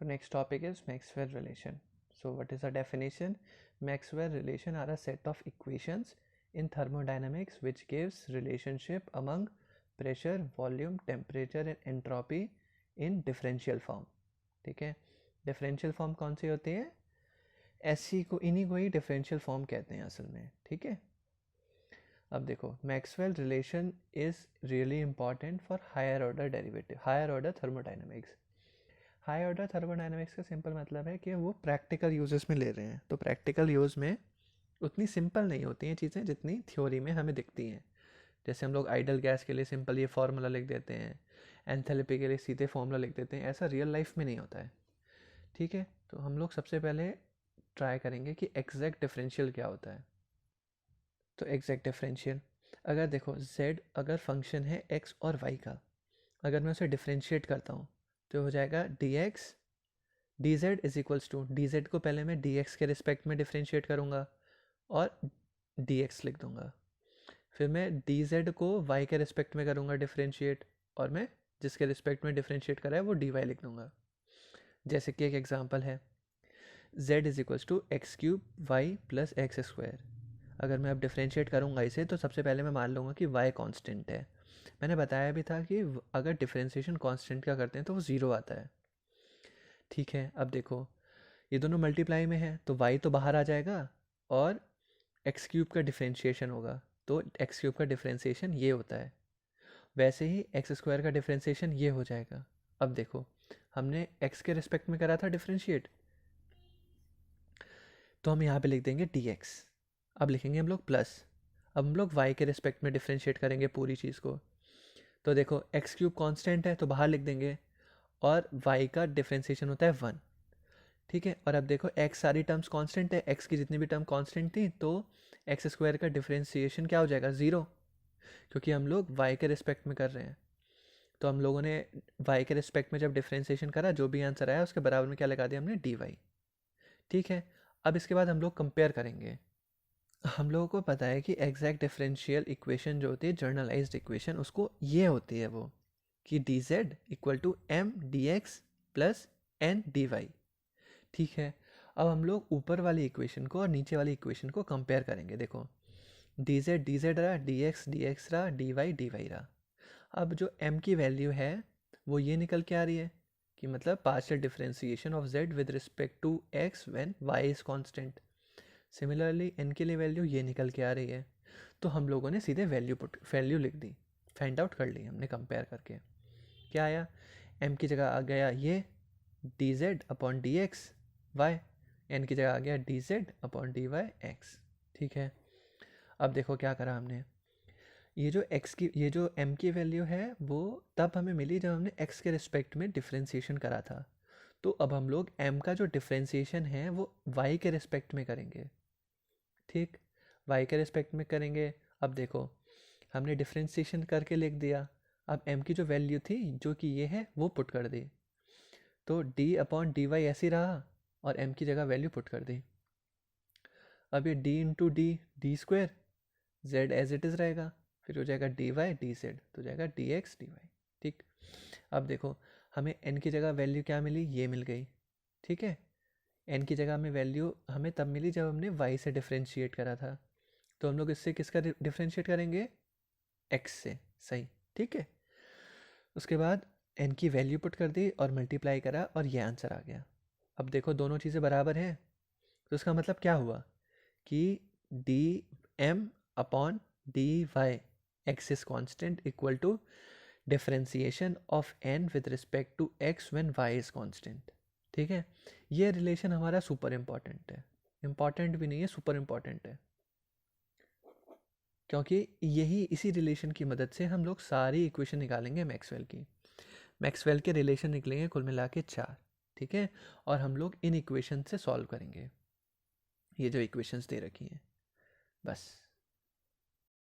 So next topic is Maxwell relation. So what is the definition? Maxwell relation are a set of equations in thermodynamics which gives relationship among pressure, volume, temperature and entropy in differential form. ठीक है, differential form कौन सी होती है? ऐसी को, इन्हीं को ही differential form कहते हैं असल में. ठीक है, अब देखो Maxwell relation is really important for higher order derivative, higher order thermodynamics. High order thermodynamics का सिंपल मतलब है कि वो प्रैक्टिकल यूजेस में ले रहे हैं. तो प्रैक्टिकल यूज़ में उतनी सिंपल नहीं होती हैं चीज़ें जितनी थ्योरी में हमें दिखती हैं. जैसे हम लोग आइडल गैस के लिए सिंपल ये फार्मूला लिख देते हैं, एंथैल्पी के लिए सीधे फार्मूला लिख देते हैं, ऐसा रियल लाइफ में नहीं होता है. ठीक है, तो हम लोग सबसे पहले ट्राई करेंगे कि एग्जैक्ट डिफरेंशियल क्या होता है. तो एग्जैक्ट डिफरेंशियल, अगर देखो z अगर फंक्शन है x और y का, अगर मैं उसे डिफरेंशिएट करता हूँ तो हो जाएगा dx dz is equals to, dz को पहले मैं dx के रिस्पेक्ट में डिफरेंशिएट करूँगा और dx लिख दूँगा. फिर मैं dz को y के रिस्पेक्ट में करूँगा डिफरेंशिएट, और मैं जिसके रिस्पेक्ट में डिफरेंशिएट करा है वो dy लिख दूँगा. जैसे कि एक एग्जांपल है z is equals to x cube y plus x square. अगर मैं अब डिफरेंशिएट करूँगा इसे तो सबसे पहले मैं मान लूँगा कि y कांस्टेंट है. मैंने बताया भी था कि अगर डिफरेंशिएशन कांस्टेंट का करते हैं तो वो ज़ीरो आता है. ठीक है, अब देखो ये दोनों मल्टीप्लाई में है तो y तो बाहर आ जाएगा और एक्स क्यूब का डिफरेंशिएशन होगा तो एक्स क्यूब का डिफरेंशिएशन ये होता है. वैसे ही एक्स स्क्वायर का डिफरेंशिएशन ये हो जाएगा. अब देखो हमने x के रिस्पेक्ट में करा था डिफरेंशिएट, तो हम यहाँ पे लिख देंगे dx. अब लिखेंगे हम लोग प्लस, अब हम लोग y के रिस्पेक्ट में डिफरेंशिएट करेंगे पूरी चीज़ को. तो देखो एक्स क्यूब कॉन्स्टेंट है तो बाहर लिख देंगे और y का डिफरेंशिएशन होता है 1. ठीक है, और अब देखो x सारी टर्म्स कांस्टेंट है, x की जितनी भी टर्म कांस्टेंट थी तो एक्स स्क्वायर का डिफरेंशिएशन क्या हो जाएगा? ज़ीरो, क्योंकि हम लोग y के रिस्पेक्ट में कर रहे हैं. तो हम लोगों ने y के रिस्पेक्ट में जब डिफरेंशिएशन करा, जो भी आंसर आया उसके बराबर में क्या लगा दिया हमने? dy. ठीक है, अब इसके बाद हम लोग कंपेयर करेंगे. हम लोगों को पता है कि एग्जैक्ट डिफरेंशियल इक्वेशन जो होती है, जर्नलाइज्ड इक्वेशन, उसको ये होती है वो कि dz equal to M D X plus N D Y. ठीक है, अब हम लोग ऊपर वाली इक्वेशन को और नीचे वाली इक्वेशन को कंपेयर करेंगे. देखो dz dz रहा, dx रहा, dy रहा. अब जो m की वैल्यू है वो ये निकल के आ रही है कि मतलब partial differentiation of z with respect to x when y is constant. Similarly n के लिए वैल्यू ये निकल के आ रही है. तो हम लोगों ने सीधे वैल्यू लिख दी, फाइंड आउट कर ली हमने कंपेयर करके. क्या आया? m की जगह आ गया ये dz upon D X Y, N की जगह आ गया dz upon D Y X. ठीक है, अब देखो क्या करा हमने. ये जो x की, ये जो m की वैल्यू है वो तब हमें मिली जब हमने x के रिस्पेक्ट में डिफरेंशिएशन करा था. तो अब हम लोग m का जो डिफरेंशिएशन है वो y के रिस्पेक्ट में करेंगे. ठीक, y के रिस्पेक्ट में करेंगे. अब देखो हमने डिफरेंशिएशन करके लिख दिया. अब m की जो वैल्यू थी जो कि ये है वो पुट कर दी, तो d अपॉन डी वाई ऐसे रहा और m की जगह वैल्यू पुट कर दी. अब ये d into D square, z as it is रहेगा, फिर हो जाएगा dy dz, तो हो जाएगा dx dy. ठीक, अब देखो हमें n की जगह वैल्यू क्या मिली? ये मिल गई. ठीक है, n की जगह हमें वैल्यू हमें तब मिली जब हमने y से डिफरेंशिएट करा था. तो हम लोग इससे किसका डिफरेंशिएट करेंगे? x से. सही, ठीक है. उसके बाद n की वैल्यू पुट कर दी और मल्टीप्लाई करा और ये आंसर आ गया. अब देखो दोनों चीज़ें बराबर हैं, तो इसका मतलब क्या हुआ कि D M upon D Y X is constant equal to differentiation of n with respect to x when y is constant. ठीक है, ये रिलेशन हमारा सुपर इम्पॉर्टेंट है. इम्पॉर्टेंट भी नहीं है, सुपर इम्पॉर्टेंट है, क्योंकि यही इसी रिलेशन की मदद से हम लोग सारी इक्वेशन निकालेंगे मैक्सवेल की. मैक्सवेल के रिलेशन निकलेंगे कुल मिला के 4. ठीक है, और हम लोग इन इक्वेशन से सॉल्व करेंगे ये जो इक्वेशंस दे रखी हैं. बस.